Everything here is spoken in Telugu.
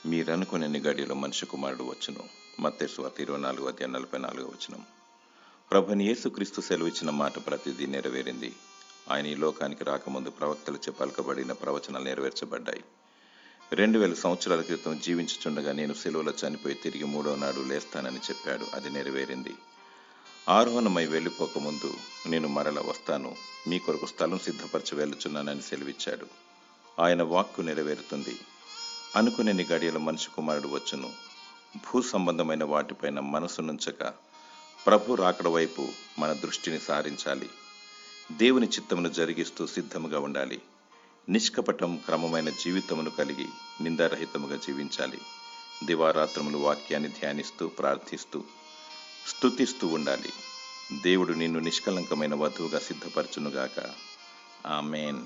మీరనుకునే గడియలో మనిషి కుమారుడు వచ్చును. మత్తయి సువార్త 24:44. ప్రభుని యేసుక్రీస్తు సెలవిచ్చిన మాట ప్రతిదీ నెరవేరింది. ఆయన ఈ లోకానికి రాకముందు ప్రవక్తలచే పలకబడిన ప్రవచనాలు నెరవేర్చబడ్డాయి. 2000 సంవత్సరాల క్రితం జీవించుచుండగా నేను సెలువులో చనిపోయి తిరిగి 3వ నాడు లేస్తానని చెప్పాడు. అది నెరవేరింది. ఆరోహణమై వెళ్ళిపోకముందు నేను మరల వస్తాను, మీ కొరకు స్థలం సిద్ధపరచి వెళ్ళుచున్నానని సెలవిచ్చాడు. ఆయన వాక్కు నెరవేరుతుంది. అనుకునే గడియలో మనిషి కుమారుడు వచ్చును. భూ సంబంధమైన వాటిపైన మనసు నుంచక ప్రభు రాకడ వైపు మన దృష్టిని సారించాలి. దేవుని చిత్తమును జరిగిస్తూ సిద్ధముగా ఉండాలి. నిష్కపటం క్రమమైన జీవితమును కలిగి నిందారహితముగా జీవించాలి. దివారాత్రములు వాక్యాన్ని ధ్యానిస్తూ ప్రార్థిస్తూ స్తుతిస్తూ ఉండాలి. దేవుడు నిన్ను నిష్కలంకమైన వధువుగా సిద్ధపరచునుగాక. ఆమేన్.